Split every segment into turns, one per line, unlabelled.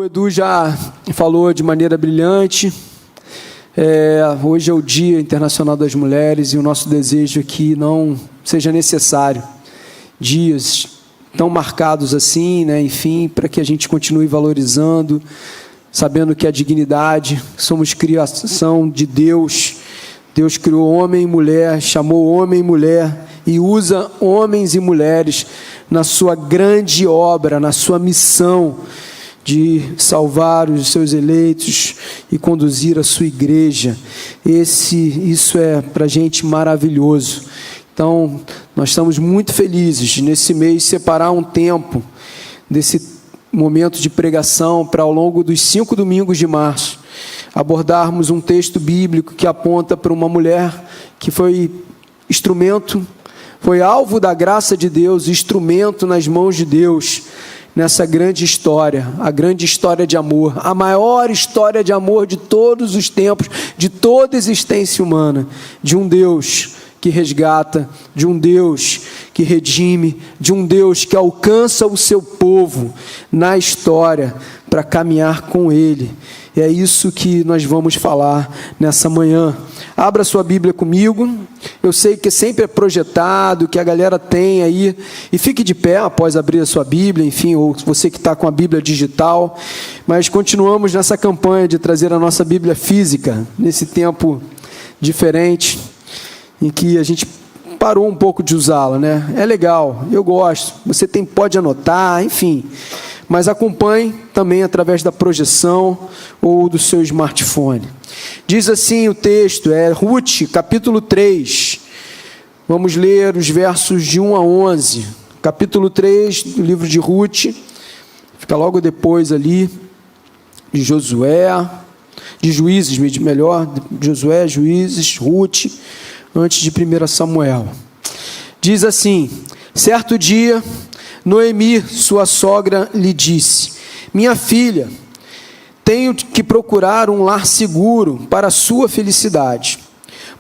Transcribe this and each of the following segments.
Edu já falou de maneira brilhante, hoje é o Dia Internacional das Mulheres e o nosso desejo é que não seja necessário dias tão marcados assim, né? Enfim, para que a gente continue valorizando, sabendo que a dignidade, somos criação de Deus. Deus criou homem e mulher, chamou homem e mulher e usa homens e mulheres na sua grande obra, na sua missão de salvar os seus eleitos e conduzir a sua igreja. Isso é para a gente maravilhoso. Então, nós estamos muito felizes nesse mês separar um tempo desse momento de pregação para, ao longo dos 5 domingos de março, abordarmos um texto bíblico que aponta para uma mulher que foi instrumento, foi alvo da graça de Deus, instrumento nas mãos de Deus, nessa grande história, a grande história de amor, a maior história de amor de todos os tempos, de toda a existência humana, de um Deus que resgata, de um Deus que redime, de um Deus que alcança o seu povo na história para caminhar com Ele. E é isso que nós vamos falar nessa manhã. Abra sua Bíblia comigo. Eu sei que sempre é projetado, que a galera tem aí. E fique de pé após abrir a sua Bíblia, enfim, ou você que está com a Bíblia digital. Mas continuamos nessa campanha de trazer a nossa Bíblia física, nesse tempo diferente, em que a gente parou um pouco de usá-la, né? É legal, eu gosto. Você pode anotar, enfim. Mas acompanhe também através da projeção ou do seu smartphone. Diz assim o texto, Ruth, capítulo 3. Vamos ler os versos de 1 a 11. Capítulo 3 do livro de Ruth. Fica logo depois ali de Josué, de Juízes, melhor, Josué, Juízes, Ruth, antes de 1 Samuel. Diz assim: certo dia, Noemi, sua sogra, lhe disse: minha filha, tenho que procurar um lar seguro para a sua felicidade.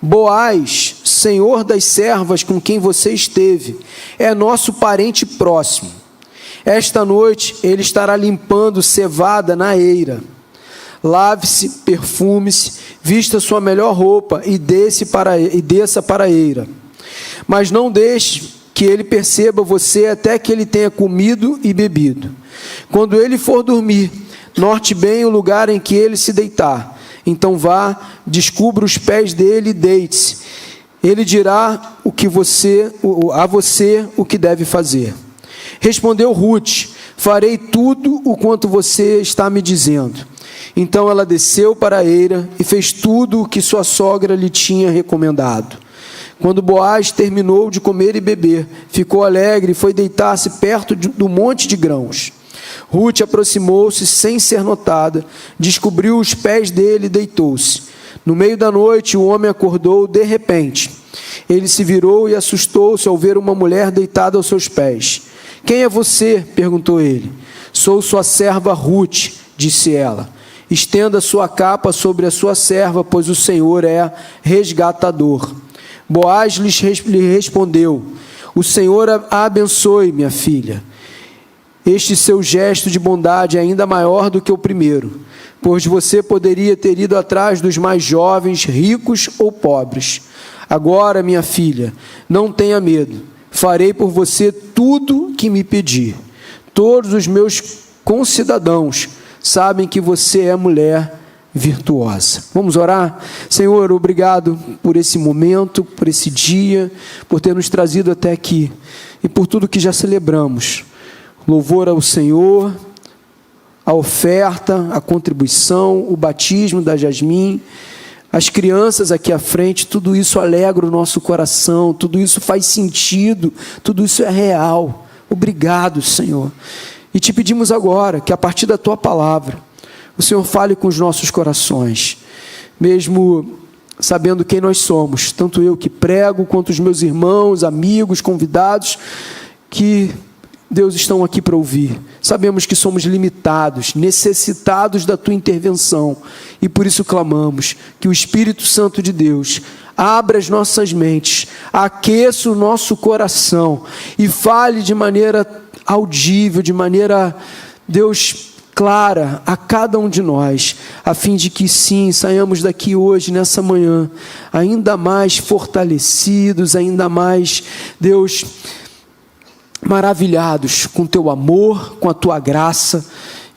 Boaz, senhor das servas com quem você esteve, é nosso parente próximo. Esta noite ele estará limpando cevada na eira. Lave-se, perfume-se, vista sua melhor roupa e desça para a eira. Mas não deixe que ele perceba você até que ele tenha comido e bebido. Quando ele for dormir, note bem o lugar em que ele se deitar. Então vá, descubra os pés dele e deite-se. Ele dirá a você o que deve fazer. Respondeu Ruth: farei tudo o quanto você está me dizendo. Então ela desceu para a eira e fez tudo o que sua sogra lhe tinha recomendado. Quando Boaz terminou de comer e beber, ficou alegre e foi deitar-se perto do monte de grãos. Ruth aproximou-se sem ser notada, descobriu os pés dele e deitou-se. No meio da noite, o homem acordou de repente. Ele se virou e assustou-se ao ver uma mulher deitada aos seus pés. Quem é você? Perguntou ele. Sou sua serva Ruth, disse ela. Estenda sua capa sobre a sua serva, pois o Senhor é resgatador. Boaz lhe respondeu: o Senhor a abençoe, minha filha. Este seu gesto de bondade é ainda maior do que o primeiro, pois você poderia ter ido atrás dos mais jovens, ricos ou pobres. Agora, minha filha, não tenha medo. Farei por você tudo que me pedir. Todos os meus concidadãos sabem que você é mulher virtuosa. Vamos orar? Senhor, obrigado por esse momento, por esse dia, por ter nos trazido até aqui e por tudo que já celebramos. Louvor ao Senhor, a oferta, a contribuição, o batismo da Jasmin, as crianças aqui à frente, tudo isso alegra o nosso coração, tudo isso faz sentido, tudo isso é real. Obrigado, Senhor. E te pedimos agora que a partir da Tua palavra, o Senhor fale com os nossos corações, mesmo sabendo quem nós somos, tanto eu que prego, quanto os meus irmãos, amigos, convidados, que Deus estão aqui para ouvir. Sabemos que somos limitados, necessitados da Tua intervenção, e por isso clamamos que o Espírito Santo de Deus abra as nossas mentes, aqueça o nosso coração e fale de maneira audível, de maneira, Deus, clara a cada um de nós, a fim de que sim, saiamos daqui hoje, nessa manhã, ainda mais fortalecidos, ainda mais, Deus, maravilhados com teu amor, com a tua graça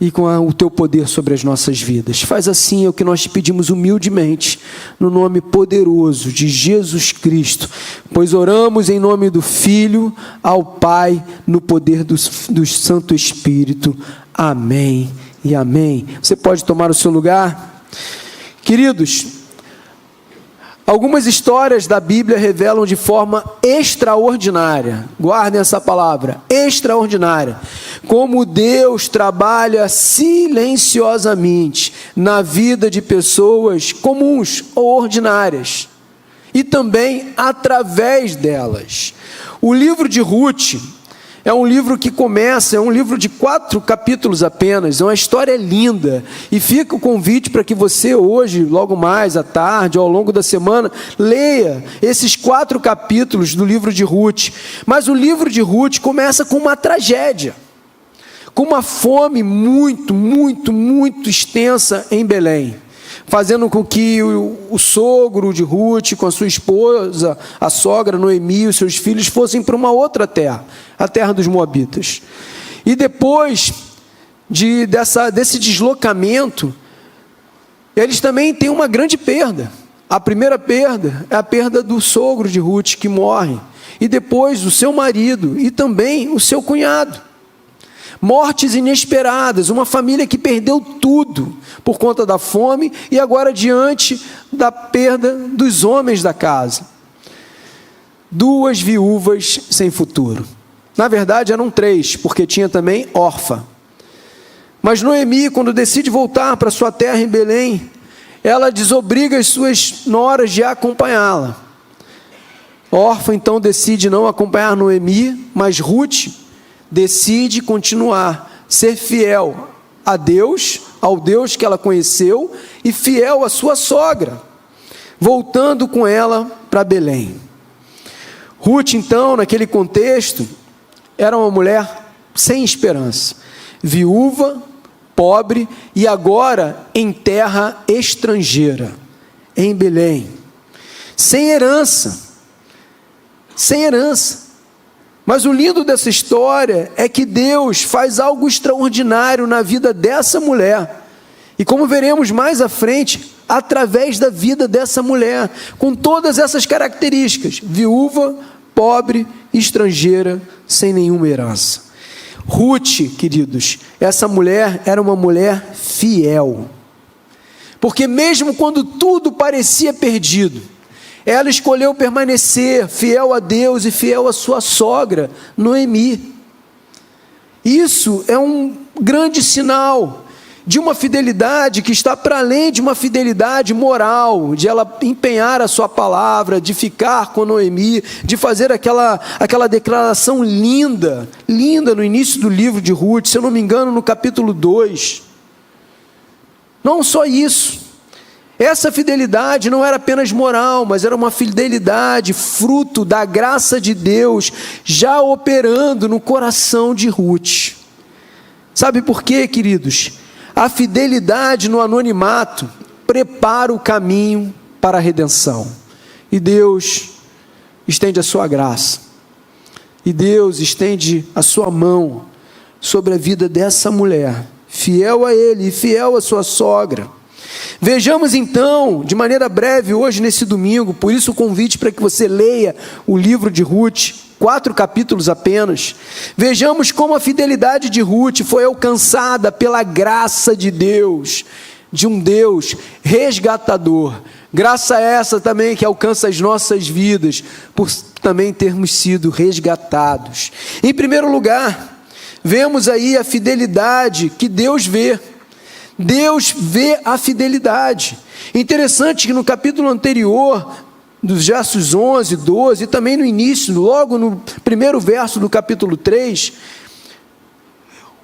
e com o teu poder sobre as nossas vidas. Faz assim é o que nós te pedimos humildemente, no nome poderoso de Jesus Cristo, pois oramos em nome do Filho, ao Pai, no poder do Santo Espírito. Amém e amém. Você pode tomar o seu lugar? Queridos, algumas histórias da Bíblia revelam de forma extraordinária, guardem essa palavra, extraordinária, como Deus trabalha silenciosamente na vida de pessoas comuns ou ordinárias, e também através delas. O livro de Ruth é um livro que começa, é um livro de 4 capítulos apenas, é uma história linda, e fica o convite para que você hoje, logo mais à tarde, ou ao longo da semana, leia esses 4 capítulos do livro de Ruth. Mas o livro de Ruth começa com uma tragédia, com uma fome muito, muito, muito extensa em Belém, fazendo com que o sogro de Ruth, com a sua esposa, a sogra Noemi e os seus filhos fossem para uma outra terra, a terra dos Moabitas. E depois desse deslocamento, eles também têm uma grande perda. A primeira perda é a perda do sogro de Ruth, que morre, e depois o seu marido e também o seu cunhado. Mortes inesperadas, uma família que perdeu tudo por conta da fome e agora diante da perda dos homens da casa. 2 viúvas sem futuro. Na verdade eram 3, porque tinha também Orfa. Mas Noemi, quando decide voltar para sua terra em Belém, ela desobriga as suas noras de acompanhá-la. Orfa então decide não acompanhar Noemi, mas Ruth decide continuar, ser fiel a Deus, ao Deus que ela conheceu, e fiel à sua sogra, voltando com ela para Belém. Ruth, então, naquele contexto, era uma mulher sem esperança, viúva, pobre, e agora em terra estrangeira, em Belém, sem herança. Mas o lindo dessa história é que Deus faz algo extraordinário na vida dessa mulher. E como veremos mais à frente, através da vida dessa mulher, com todas essas características: viúva, pobre, estrangeira, sem nenhuma herança. Ruth, queridos, essa mulher era uma mulher fiel. Porque mesmo quando tudo parecia perdido, ela escolheu permanecer fiel a Deus e fiel à sua sogra, Noemi. Isso é um grande sinal de uma fidelidade que está para além de uma fidelidade moral, de ela empenhar a sua palavra, de ficar com Noemi, de fazer aquela declaração linda no início do livro de Ruth, se eu não me engano, no capítulo 2. Não só isso. Essa fidelidade não era apenas moral, mas era uma fidelidade fruto da graça de Deus já operando no coração de Ruth. Sabe por quê, queridos? A fidelidade no anonimato prepara o caminho para a redenção. E Deus estende a sua graça. E Deus estende a sua mão sobre a vida dessa mulher, fiel a Ele e fiel à sua sogra. Vejamos então, de maneira breve, hoje nesse domingo, por isso o convite para que você leia o livro de Ruth, 4 capítulos apenas. Vejamos como a fidelidade de Ruth foi alcançada pela graça de Deus, de um Deus resgatador. Graça essa também que alcança as nossas vidas, por também termos sido resgatados. Em primeiro lugar, vemos aí a fidelidade que Deus vê. Deus vê a fidelidade. Interessante que no capítulo anterior, dos versos 11, 12, e também no início, logo no primeiro verso do capítulo 3,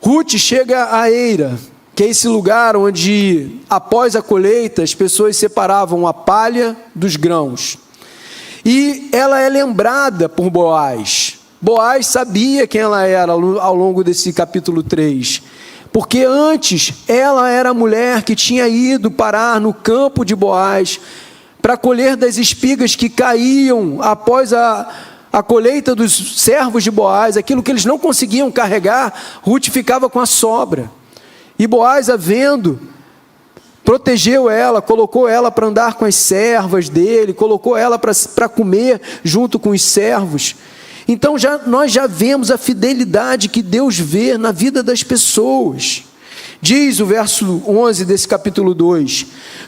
Ruth chega a Eira, que é esse lugar onde, após a colheita, as pessoas separavam a palha dos grãos. E ela é lembrada por Boaz. Boaz sabia quem ela era ao longo desse capítulo 3. porque antes ela era a mulher que tinha ido parar no campo de Boaz para colher das espigas que caíam após a colheita dos servos de Boaz, aquilo que eles não conseguiam carregar, Ruth ficava com a sobra. E Boaz, a vendo, protegeu ela, colocou ela para andar com as servas dele, colocou ela para comer junto com os servos. Então nós já vemos a fidelidade que Deus vê na vida das pessoas. Diz o verso 11 desse capítulo 2: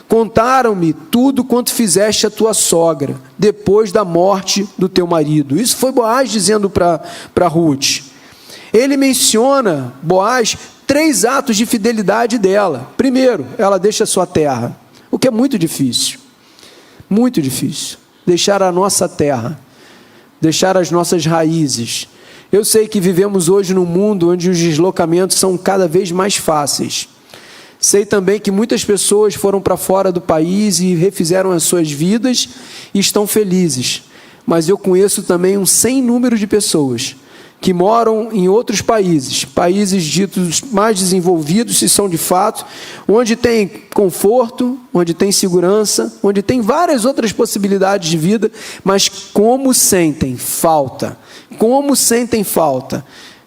contaram-me tudo quanto fizeste a tua sogra, depois da morte do teu marido. Isso foi Boaz dizendo para Ruth. Ele menciona, Boaz, 3 atos de fidelidade dela. Primeiro, ela deixa a sua terra, o que é muito difícil, deixar a nossa terra, deixar as nossas raízes. Eu sei que vivemos hoje num mundo onde os deslocamentos são cada vez mais fáceis. Sei também que muitas pessoas foram para fora do país e refizeram as suas vidas e estão felizes. Mas eu conheço também um sem número de pessoas que moram em outros países ditos mais desenvolvidos, se são de fato, onde tem conforto, onde tem segurança, onde tem várias outras possibilidades de vida, mas como sentem falta.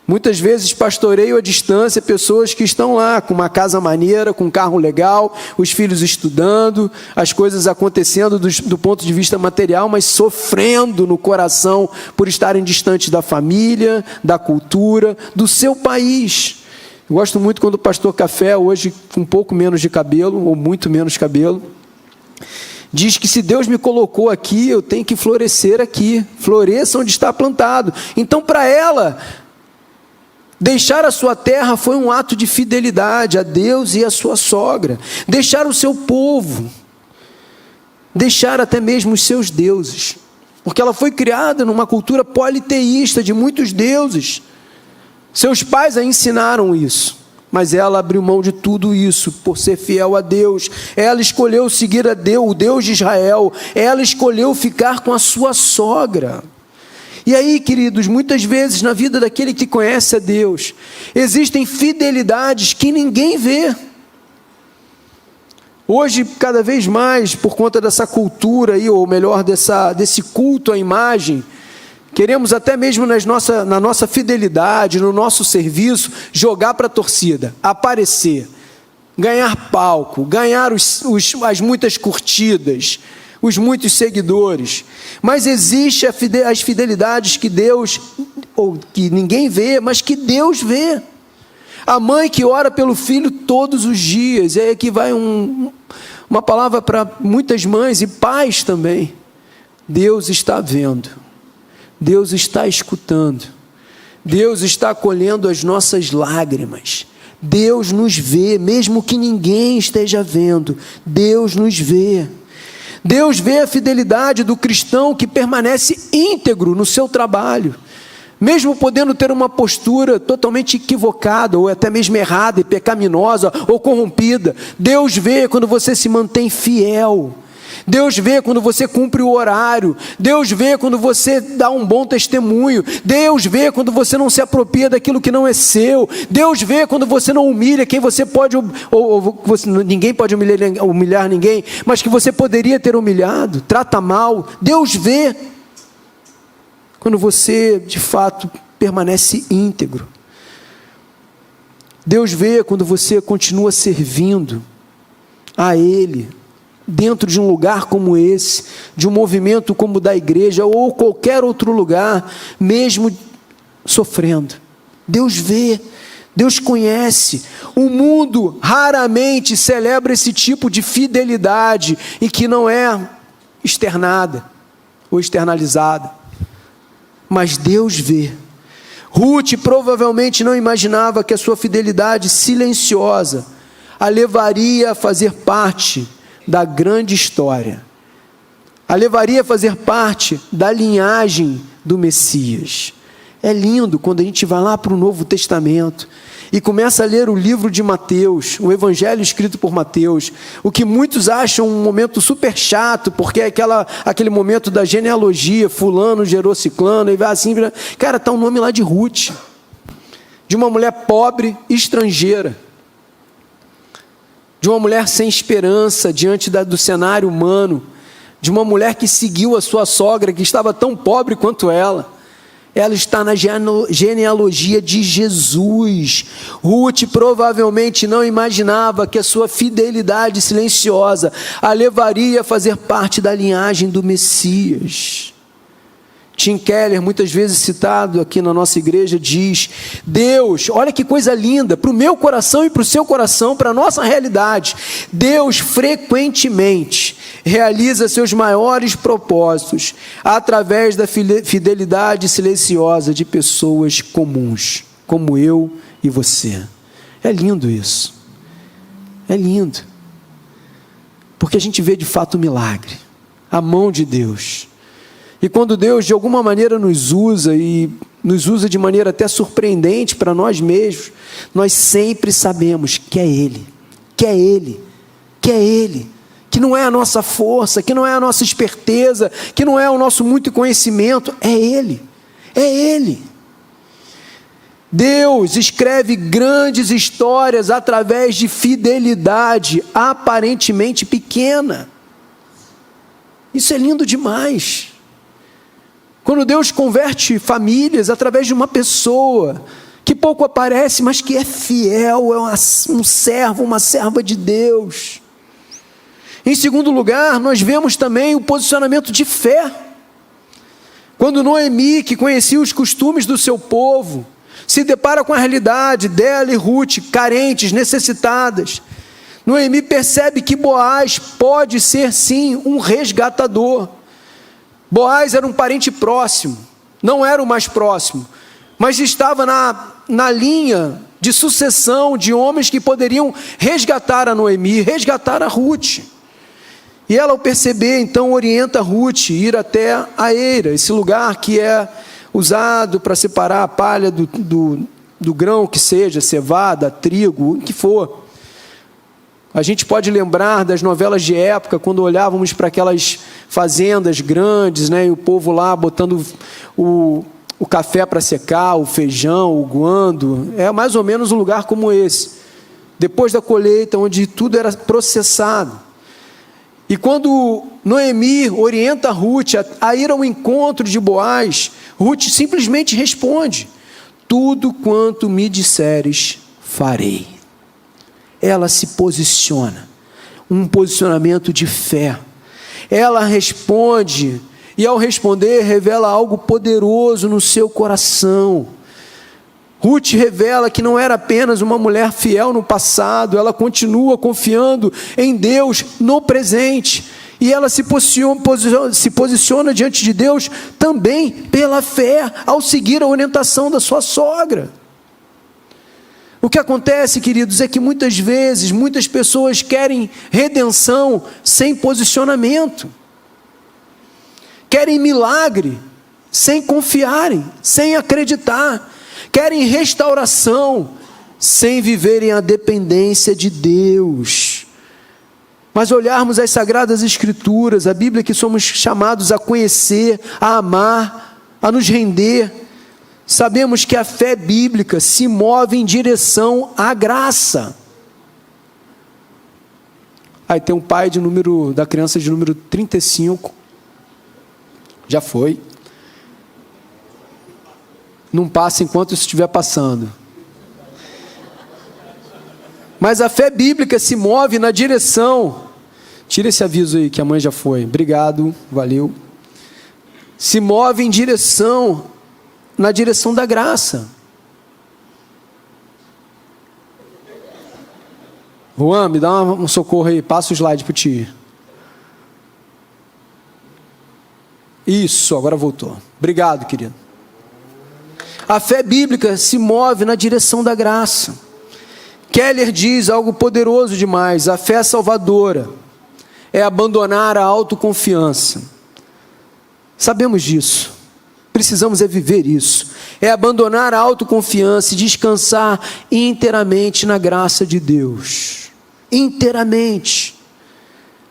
Muitas vezes pastoreio à distância pessoas que estão lá com uma casa maneira, com um carro legal, os filhos estudando, as coisas acontecendo do ponto de vista material, mas sofrendo no coração por estarem distantes da família, da cultura, do seu país. Eu gosto muito quando o pastor Café, hoje com um pouco menos de cabelo, ou muito menos cabelo, diz que se Deus me colocou aqui, eu tenho que florescer aqui. Floresça onde está plantado. Então, para ela, deixar a sua terra foi um ato de fidelidade a Deus e a sua sogra. Deixar o seu povo. Deixar até mesmo os seus deuses. Porque ela foi criada numa cultura politeísta de muitos deuses. Seus pais a ensinaram isso. Mas ela abriu mão de tudo isso por ser fiel a Deus. Ela escolheu seguir a Deus, o Deus de Israel. Ela escolheu ficar com a sua sogra. E aí, queridos, muitas vezes na vida daquele que conhece a Deus, existem fidelidades que ninguém vê. Hoje, cada vez mais, por conta dessa cultura aí, ou melhor, desse culto à imagem, queremos até mesmo na nossa fidelidade, no nosso serviço, jogar para a torcida, aparecer, ganhar palco, ganhar as muitas curtidas, os muitos seguidores. Mas existe as fidelidades que Deus, ou que ninguém vê, mas que Deus vê. A mãe que ora pelo filho todos os dias. E aí aqui vai uma palavra para muitas mães e pais também. Deus está vendo. Deus está escutando, Deus está acolhendo as nossas lágrimas, Deus nos vê, mesmo que ninguém esteja vendo, Deus nos vê. Deus vê a fidelidade do cristão que permanece íntegro no seu trabalho, mesmo podendo ter uma postura totalmente equivocada, ou até mesmo errada e pecaminosa, ou corrompida. Deus vê quando você se mantém fiel. Deus vê quando você cumpre o horário. Deus vê quando você dá um bom testemunho. Deus vê quando você não se apropria daquilo que não é seu. Deus vê quando você não humilha quem você pode, ninguém pode humilhar ninguém, mas que você poderia ter humilhado, trata mal. Deus vê quando você de fato permanece íntegro. Deus vê quando você continua servindo a Ele, dentro de um lugar como esse, de um movimento como o da igreja, ou qualquer outro lugar, mesmo sofrendo. Deus vê, Deus conhece. O mundo raramente celebra esse tipo de fidelidade, e que não é externada, ou externalizada. Mas Deus vê. Ruth provavelmente não imaginava que a sua fidelidade silenciosa a levaria a fazer parte da grande história, a levaria a fazer parte da linhagem do Messias. É lindo quando a gente vai lá para o Novo Testamento e começa a ler o livro de Mateus, o evangelho escrito por Mateus, o que muitos acham um momento super chato, porque é aquele momento da genealogia, fulano gerou ciclano, e vai assim, cara, está um nome lá de Ruth, de uma mulher pobre, estrangeira, de uma mulher sem esperança diante do cenário humano, de uma mulher que seguiu a sua sogra, que estava tão pobre quanto ela. Ela está na genealogia de Jesus. Ruth provavelmente não imaginava que a sua fidelidade silenciosa a levaria a fazer parte da linhagem do Messias. Tim Keller, muitas vezes citado aqui na nossa igreja, diz: Deus, olha que coisa linda, para o meu coração e para o seu coração, para a nossa realidade, Deus frequentemente realiza seus maiores propósitos através da fidelidade silenciosa de pessoas comuns, como eu e você. É lindo isso, é lindo, porque a gente vê de fato o milagre, a mão de Deus. E quando Deus de alguma maneira nos usa, e nos usa de maneira até surpreendente para nós mesmos, nós sempre sabemos que é Ele, que é Ele, que é Ele, que não é a nossa força, que não é a nossa esperteza, que não é o nosso muito conhecimento, é Ele, é Ele. Deus escreve grandes histórias através de fidelidade aparentemente pequena. Isso é lindo demais. Quando Deus converte famílias através de uma pessoa que pouco aparece, mas que é fiel, é um servo, uma serva de Deus. Em segundo lugar, nós vemos também o posicionamento de fé. Quando Noemi, que conhecia os costumes do seu povo, se depara com a realidade dela e Ruth, carentes, necessitadas, Noemi percebe que Boaz pode ser sim um resgatador. Boaz era um parente próximo, não era o mais próximo, mas estava na linha de sucessão de homens que poderiam resgatar a Noemi, resgatar a Ruth. E ela, ao perceber, então orienta Ruth a ir até a eira, esse lugar que é usado para separar a palha do grão que seja, cevada, trigo, o que for. A gente pode lembrar das novelas de época, quando olhávamos para aquelas fazendas grandes, né, e o povo lá botando o café para secar, o feijão, o guando. É mais ou menos um lugar como esse, depois da colheita, onde tudo era processado. E quando Noemi orienta Ruth a ir ao encontro de Boaz, Ruth simplesmente responde: tudo quanto me disseres, farei. Ela se posiciona, um posicionamento de fé. Ela responde, e ao responder, revela algo poderoso no seu coração. Ruth revela que não era apenas uma mulher fiel no passado, ela continua confiando em Deus no presente. E ela se posiciona diante de Deus também pela fé, ao seguir a orientação da sua sogra. O que acontece, queridos, é que muitas vezes, muitas pessoas querem redenção sem posicionamento. Querem milagre sem confiarem, sem acreditar. Querem restauração sem viverem a dependência de Deus. Mas olharmos as Sagradas Escrituras, a Bíblia que somos chamados a conhecer, a amar, a nos render, sabemos que a fé bíblica se move em direção à graça. Aí tem um pai da criança de número 35. Já foi. Não passa enquanto isso estiver passando. Mas a fé bíblica se move na direção. Tira esse aviso aí que a mãe já foi. Obrigado, valeu. Se move na direção da graça. Juan, me dá um socorro aí, passa o slide para o tio. Isso, agora voltou. Obrigado, querido. A fé bíblica se move na direção da graça. Keller diz algo poderoso demais: a fé salvadora é abandonar a autoconfiança. Sabemos disso. Precisamos viver isso. É abandonar a autoconfiança e descansar inteiramente na graça de Deus. Inteiramente.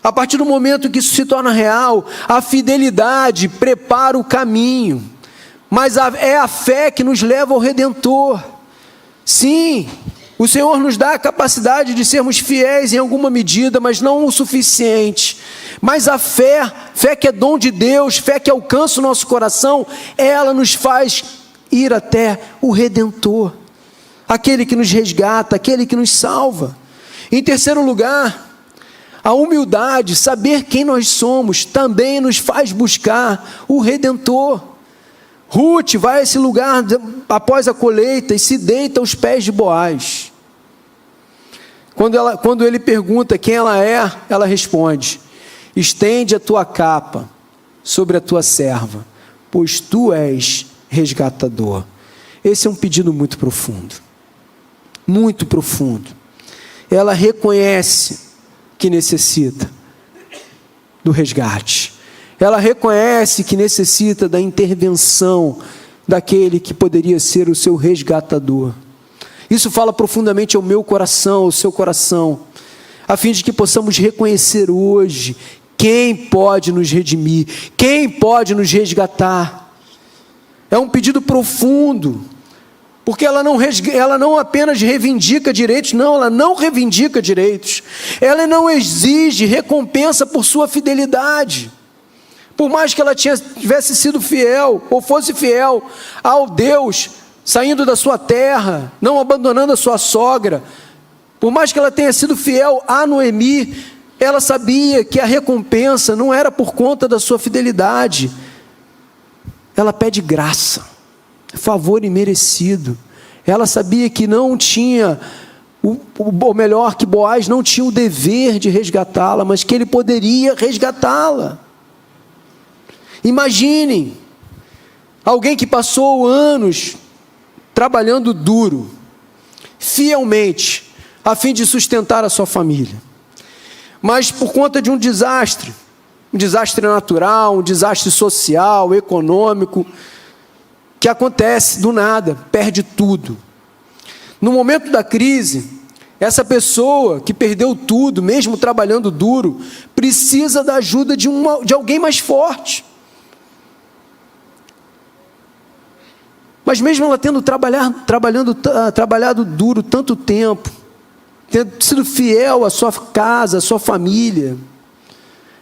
A partir do momento que isso se torna real, a fidelidade prepara o caminho. Mas é a fé que nos leva ao Redentor. Sim, O Senhor nos dá a capacidade de sermos fiéis em alguma medida, mas não o suficiente. Mas a fé que é dom de Deus, fé que alcança o nosso coração, ela nos faz ir até o Redentor, aquele que nos resgata, aquele que nos salva. Em terceiro lugar, a humildade, saber quem nós somos, também nos faz buscar o Redentor. Ruth vai a esse lugar após a colheita e se deita aos pés de Boaz. Quando ele pergunta quem ela é, ela responde: estende a tua capa sobre a tua serva, pois tu és resgatador. Esse é um pedido muito profundo, muito profundo. Ela reconhece que necessita do resgate. Ela reconhece que necessita da intervenção daquele que poderia ser o seu resgatador. Isso fala profundamente ao meu coração, ao seu coração, a fim de que possamos reconhecer hoje quem pode nos redimir, quem pode nos resgatar. É um pedido profundo, porque ela não apenas reivindica direitos, não, ela não reivindica direitos, ela não exige recompensa por sua fidelidade. Por mais que ela tivesse sido fiel, ou fosse fiel ao Deus, saindo da sua terra, não abandonando a sua sogra, por mais que ela tenha sido fiel a Noemi, ela sabia que a recompensa não era por conta da sua fidelidade. Ela pede graça, favor imerecido. Ela sabia que não tinha, ou melhor, que Boaz não tinha o dever de resgatá-la, mas que ele poderia resgatá-la. Imaginem, alguém que passou anos trabalhando duro, fielmente, a fim de sustentar a sua família, mas por conta de um desastre natural, um desastre social, econômico, que acontece do nada, perde tudo. No momento da crise, essa pessoa que perdeu tudo, mesmo trabalhando duro, precisa da ajuda de alguém mais forte. Mas mesmo ela tendo trabalhado duro tanto tempo, tendo sido fiel à sua casa, à sua família,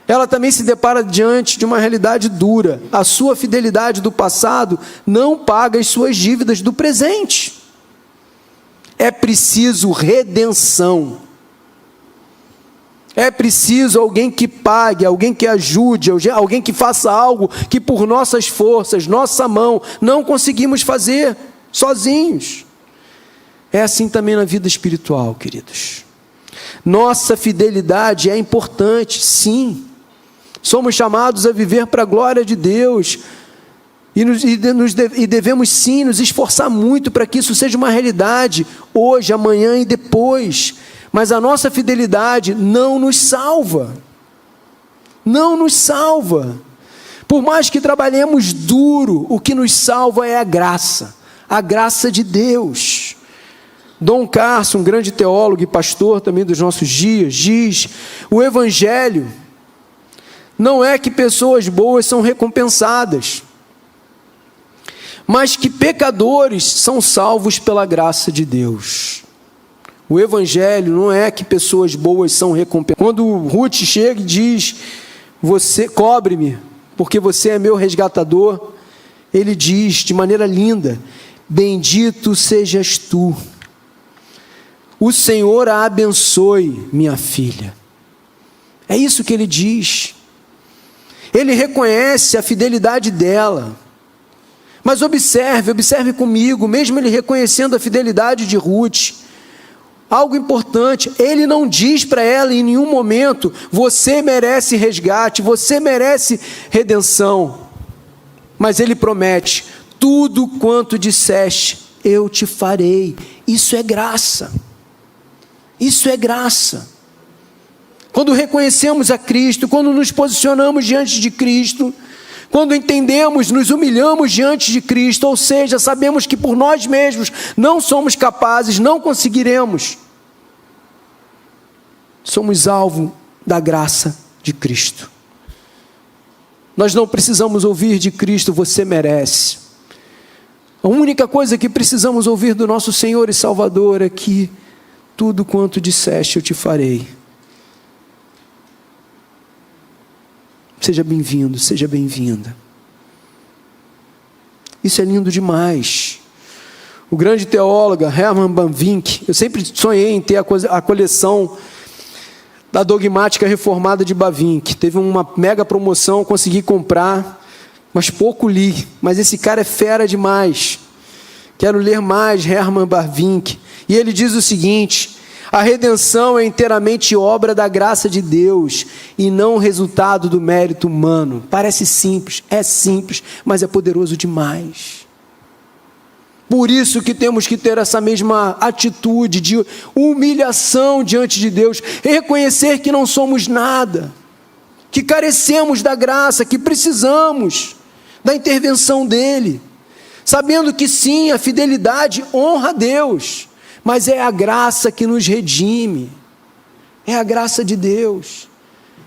ela também se depara diante de uma realidade dura. A sua fidelidade do passado não paga as suas dívidas do presente. É preciso redenção. É preciso alguém que pague, alguém que ajude, alguém que faça algo que por nossas forças, nossa mão, não conseguimos fazer sozinhos. É assim também na vida espiritual, queridos. Nossa fidelidade é importante, sim. Somos chamados a viver para a glória de Deus e devemos sim nos esforçar muito para que isso seja uma realidade hoje, amanhã e depois. Mas a nossa fidelidade não nos salva. Não nos salva. Por mais que trabalhemos duro, o que nos salva é a graça de Deus. Dom Carson, um grande teólogo e pastor também dos nossos dias, diz: o Evangelho não é que pessoas boas são recompensadas, mas que pecadores são salvos pela graça de Deus. O Evangelho não é que pessoas boas são recompensadas. Quando Ruth chega e diz: você cobre-me, porque você é meu resgatador, ele diz de maneira linda: bendito sejas tu, o Senhor a abençoe, minha filha. É isso que ele diz. Ele reconhece a fidelidade dela. Mas observe comigo, mesmo ele reconhecendo a fidelidade de Ruth, algo importante, ele não diz para ela em nenhum momento: você merece resgate, você merece redenção. Mas ele promete: tudo quanto disseste, eu te farei. Isso é graça. Isso é graça. Quando reconhecemos a Cristo, quando nos posicionamos diante de Cristo, quando entendemos, nos humilhamos diante de Cristo, ou seja, sabemos que por nós mesmos não somos capazes, não conseguiremos, somos alvo da graça de Cristo. Nós não precisamos ouvir de Cristo: você merece. A única coisa que precisamos ouvir do nosso Senhor e Salvador é que tudo quanto disseste eu te farei. Seja bem-vindo, seja bem-vinda. Isso é lindo demais. O grande teólogo Herman Bavinck, eu sempre sonhei em ter a coleção da Dogmática Reformada de Bavinck. Teve uma mega promoção, consegui comprar, mas pouco li. Mas esse cara é fera demais. Quero ler mais Herman Bavinck. E ele diz o seguinte: a redenção é inteiramente obra da graça de Deus e não resultado do mérito humano. Parece simples, mas é poderoso demais. Por isso que temos que ter essa mesma atitude de humilhação diante de Deus, reconhecer que não somos nada, que carecemos da graça, que precisamos da intervenção dEle, sabendo que sim, a fidelidade honra a Deus, mas é a graça que nos redime, é a graça de Deus.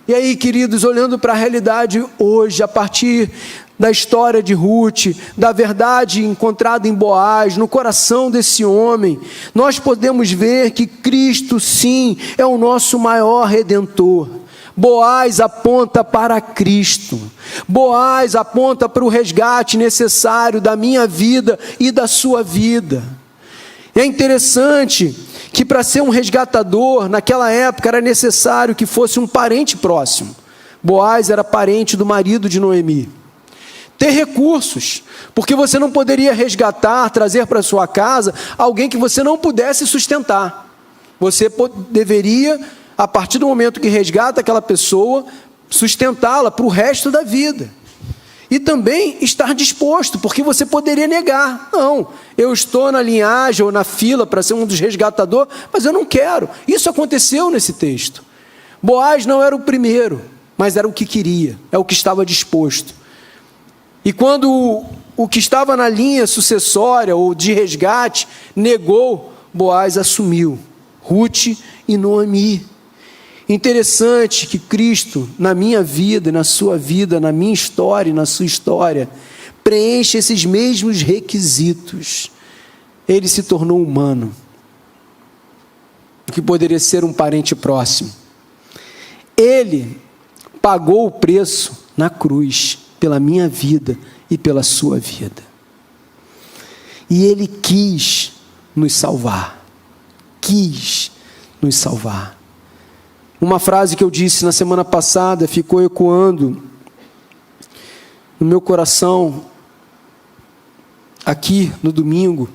E aí, queridos, olhando para a realidade hoje, a partir da história de Ruth, da verdade encontrada em Boaz, no coração desse homem, nós podemos ver que Cristo, sim, é o nosso maior redentor. Boaz aponta para Cristo. Boaz aponta para o resgate necessário da minha vida e da sua vida. É interessante que para ser um resgatador, naquela época era necessário que fosse um parente próximo. Boaz era parente do marido de Noemi. Ter recursos, porque você não poderia resgatar, trazer para sua casa alguém que você não pudesse sustentar. Você deveria, a partir do momento que resgata aquela pessoa, sustentá-la para o resto da vida. E também estar disposto, porque você poderia negar. Não, eu estou na linhagem ou na fila para ser um dos resgatadores, mas eu não quero. Isso aconteceu nesse texto. Boaz não era o primeiro, mas era o que queria, é o que estava disposto. E quando o que estava na linha sucessória ou de resgate negou, Boaz assumiu. Ruth e Noemi. Interessante que Cristo, na minha vida, na sua vida, na minha história e na sua história, preenche esses mesmos requisitos. Ele se tornou humano, que poderia ser um parente próximo. Ele pagou o preço na cruz, pela minha vida e pela sua vida. E Ele quis nos salvar. Quis nos salvar. Uma frase que eu disse na semana passada ficou ecoando no meu coração aqui no domingo.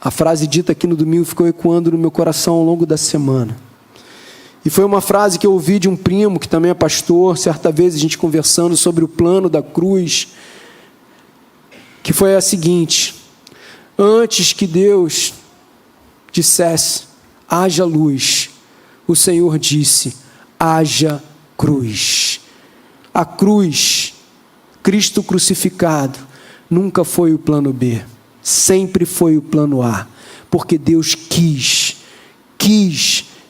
A frase dita aqui no domingo ficou ecoando no meu coração ao longo da semana. E foi uma frase que eu ouvi de um primo, que também é pastor, certa vez a gente conversando sobre o plano da cruz, que foi a seguinte: antes que Deus dissesse, haja luz, o Senhor disse, haja cruz. A cruz, Cristo crucificado, nunca foi o plano B, sempre foi o plano A, porque Deus quis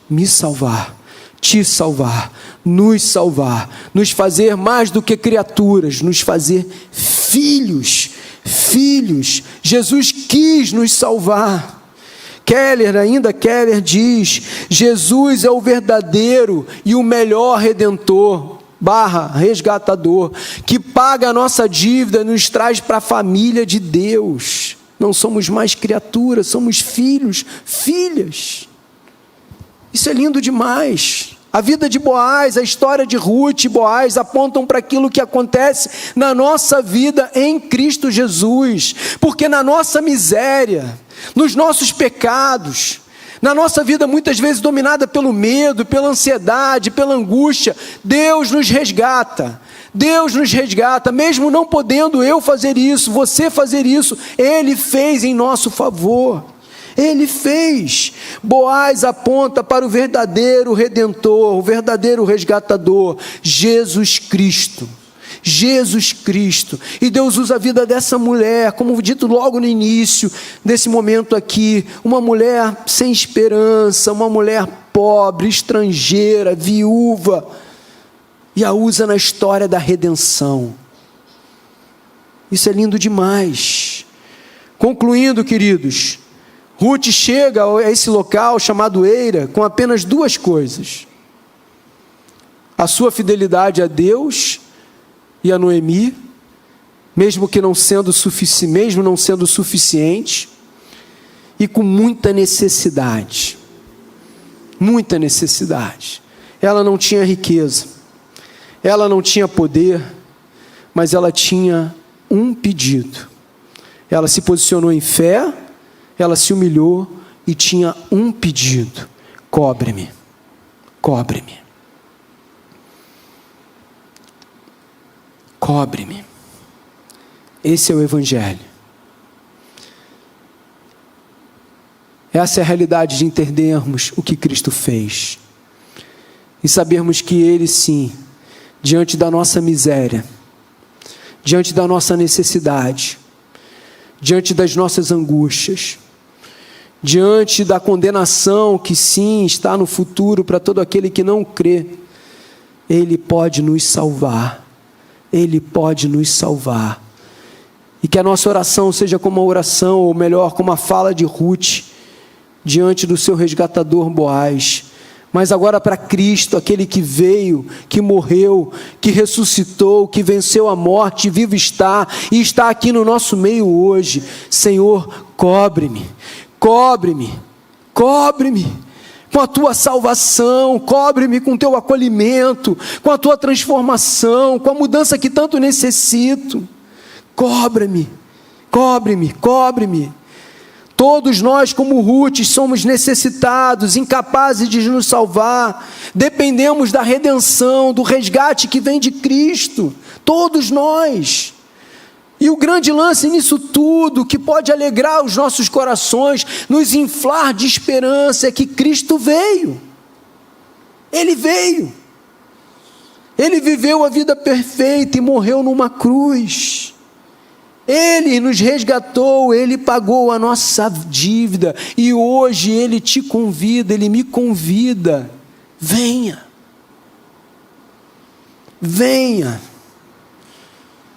me salvar, te salvar, nos fazer mais do que criaturas, nos fazer filhos. Jesus quis nos salvar. Keller diz, Jesus é o verdadeiro e o melhor redentor, resgatador, que paga a nossa dívida e nos traz para a família de Deus. Não somos mais criaturas, somos filhos, filhas. Isso é lindo demais. A vida de Boaz, a história de Ruth e Boaz apontam para aquilo que acontece na nossa vida em Cristo Jesus. Porque na nossa miséria, nos nossos pecados, na nossa vida muitas vezes dominada pelo medo, pela ansiedade, pela angústia, Deus nos resgata. Deus nos resgata, mesmo não podendo eu fazer isso, você fazer isso, Ele fez em nosso favor. Ele fez. Boaz aponta para o verdadeiro Redentor, o verdadeiro resgatador, Jesus Cristo. Jesus Cristo. E Deus usa a vida dessa mulher, como dito logo no início desse momento aqui, uma mulher sem esperança, uma mulher pobre, estrangeira, viúva, e a usa na história da redenção. Isso é lindo demais. Concluindo, queridos, Ruth chega a esse local chamado Eira com apenas duas coisas: a sua fidelidade a Deus e a Noemi, mesmo não sendo suficiente, e com muita necessidade. Muita necessidade. Ela não tinha riqueza, ela não tinha poder, mas ela tinha um pedido. Ela se posicionou em fé, ela se humilhou e tinha um pedido: cobre-me, cobre-me, cobre-me. Esse é o Evangelho. Essa é a realidade de entendermos o que Cristo fez e sabermos que Ele, sim, diante da nossa miséria, diante da nossa necessidade, diante das nossas angústias, diante da condenação que sim está no futuro para todo aquele que não crê, Ele pode nos salvar. Ele pode nos salvar. E que a nossa oração seja como a oração, ou melhor, como a fala de Ruth, diante do seu resgatador Boaz, mas agora para Cristo, aquele que veio, que morreu, que ressuscitou, que venceu a morte, vivo está, e está aqui no nosso meio hoje. Senhor, cobre-me, cobre-me, cobre-me com a tua salvação, cobre-me com o teu acolhimento, com a tua transformação, com a mudança que tanto necessito. Cobre-me, cobre-me, cobre-me. Todos nós, como Ruth, somos necessitados, incapazes de nos salvar, dependemos da redenção, do resgate que vem de Cristo, todos nós. E o grande lance nisso tudo, que pode alegrar os nossos corações, nos inflar de esperança, é que Cristo veio. Ele veio. Ele viveu a vida perfeita e morreu numa cruz. Ele nos resgatou, Ele pagou a nossa dívida, e hoje Ele te convida, Ele me convida: venha, venha.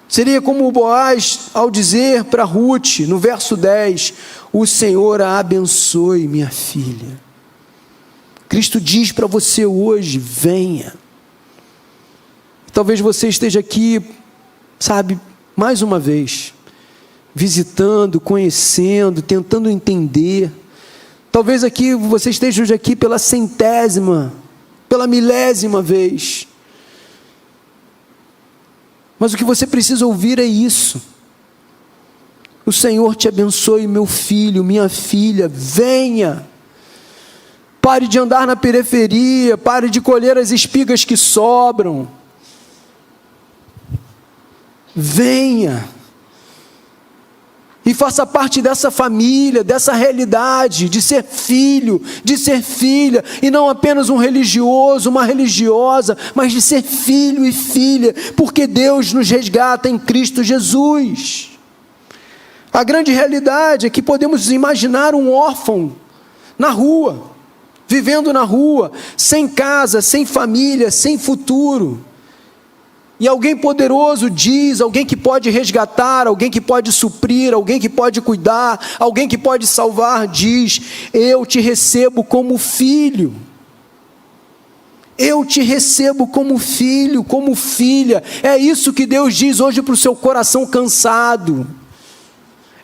Seria como o Boaz ao dizer para Ruth, no verso 10, o Senhor a abençoe, minha filha. Cristo diz para você hoje: venha. Talvez você esteja aqui, sabe, mais uma vez, visitando, conhecendo, tentando entender. Talvez aqui você esteja hoje aqui pela centésima, pela milésima vez. Mas o que você precisa ouvir é isso: o Senhor te abençoe, meu filho, minha filha, venha. Pare de andar na periferia, pare de colher as espigas que sobram. Venha. E faça parte dessa família, dessa realidade, de ser filho, de ser filha, e não apenas um religioso, uma religiosa, mas de ser filho e filha, porque Deus nos resgata em Cristo Jesus. A grande realidade é que podemos imaginar um órfão na rua, vivendo na rua, sem casa, sem família, sem futuro. E alguém poderoso diz, alguém que pode resgatar, alguém que pode suprir, alguém que pode cuidar, alguém que pode salvar, diz: eu te recebo como filho. Eu te recebo como filho, como filha. É isso que Deus diz hoje para o seu coração cansado.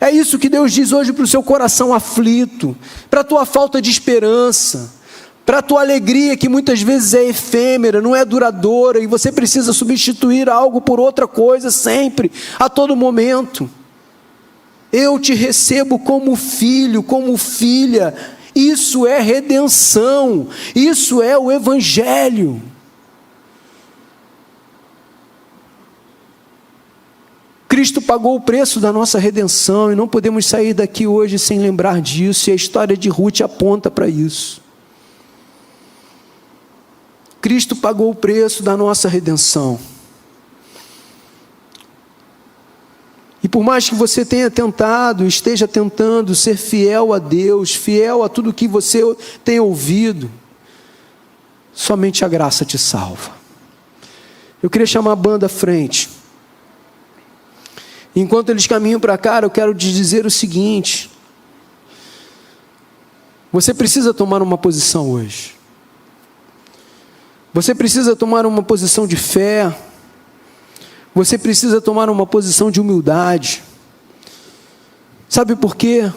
É isso que Deus diz hoje para o seu coração aflito, para a tua falta de esperança, para a tua alegria que muitas vezes é efêmera, não é duradoura, e você precisa substituir algo por outra coisa sempre, a todo momento. Eu te recebo como filho, como filha. Isso é redenção, isso é o Evangelho. Cristo pagou o preço da nossa redenção, e não podemos sair daqui hoje sem lembrar disso, e a história de Ruth aponta para isso. Cristo pagou o preço da nossa redenção. E por mais que você tenha tentado, esteja tentando ser fiel a Deus, fiel a tudo que você tem ouvido, somente a graça te salva. Eu queria chamar a banda à frente. Enquanto eles caminham para cá, eu quero te dizer o seguinte: Você precisa tomar uma posição hoje. Você precisa tomar uma posição de fé. Você precisa tomar uma posição de humildade. Sabe por quê?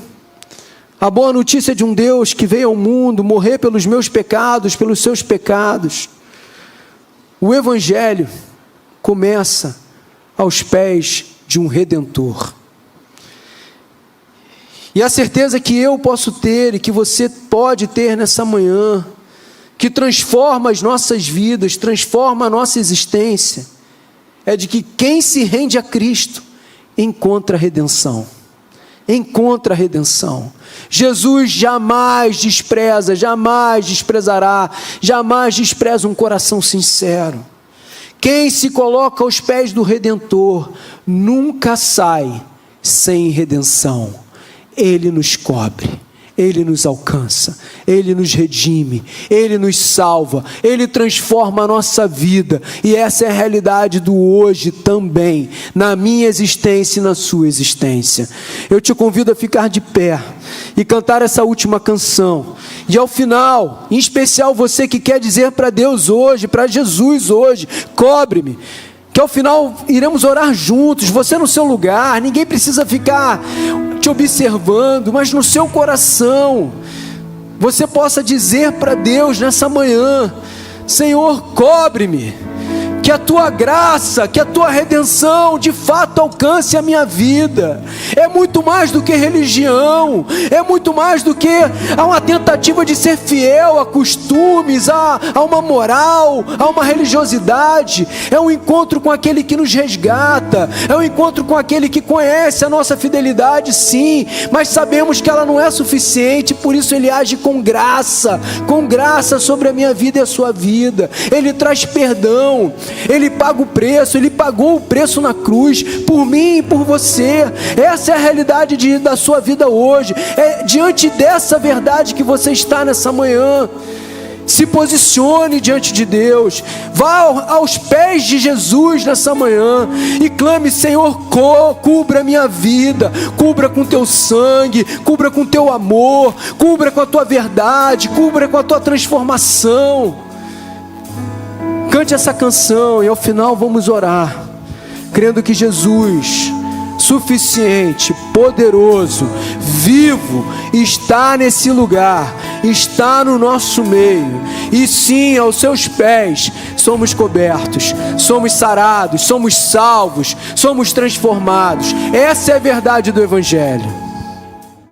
A boa notícia de um Deus que veio ao mundo morrer pelos meus pecados, pelos seus pecados. O Evangelho começa aos pés de um Redentor. E a certeza que eu posso ter e que você pode ter nessa manhã, que transforma as nossas vidas, transforma a nossa existência, é de que quem se rende a Cristo encontra redenção. Encontra redenção. Jesus jamais despreza, jamais desprezará, jamais despreza um coração sincero. Quem se coloca aos pés do Redentor nunca sai sem redenção. Ele nos cobre, Ele nos alcança, Ele nos redime, Ele nos salva, Ele transforma a nossa vida, e essa é a realidade do hoje também, na minha existência e na sua existência. Eu te convido a ficar de pé e cantar essa última canção, e ao final, em especial você que quer dizer para Deus hoje, para Jesus hoje, cobre-me, que ao final iremos orar juntos, você no seu lugar, ninguém precisa ficar te observando, mas no seu coração, você possa dizer para Deus nessa manhã: Senhor, cobre-me, que a Tua graça, que a Tua redenção de fato alcance a minha vida. É muito mais do que religião, é muito mais do que uma tentativa de ser fiel a costumes, a uma moral, a uma religiosidade. É um encontro com aquele que nos resgata, é um encontro com aquele que conhece a nossa fidelidade, sim, mas sabemos que ela não é suficiente, por isso Ele age com graça sobre a minha vida e a sua vida. Ele traz perdão, Ele paga o preço, Ele pagou o preço na cruz, por mim e por você. Essa é a realidade da sua vida hoje. É diante dessa verdade que você está nessa manhã. Se posicione diante de Deus, vá aos pés de Jesus nessa manhã e clame: Senhor, cubra a minha vida, cubra com teu sangue, cubra com teu amor, cubra com a tua verdade, cubra com a tua transformação. Cante essa canção e ao final vamos orar, crendo que Jesus, suficiente, poderoso, vivo, está nesse lugar, está no nosso meio, e sim, aos seus pés somos cobertos, somos sarados, somos salvos, somos transformados. Essa é a verdade do Evangelho.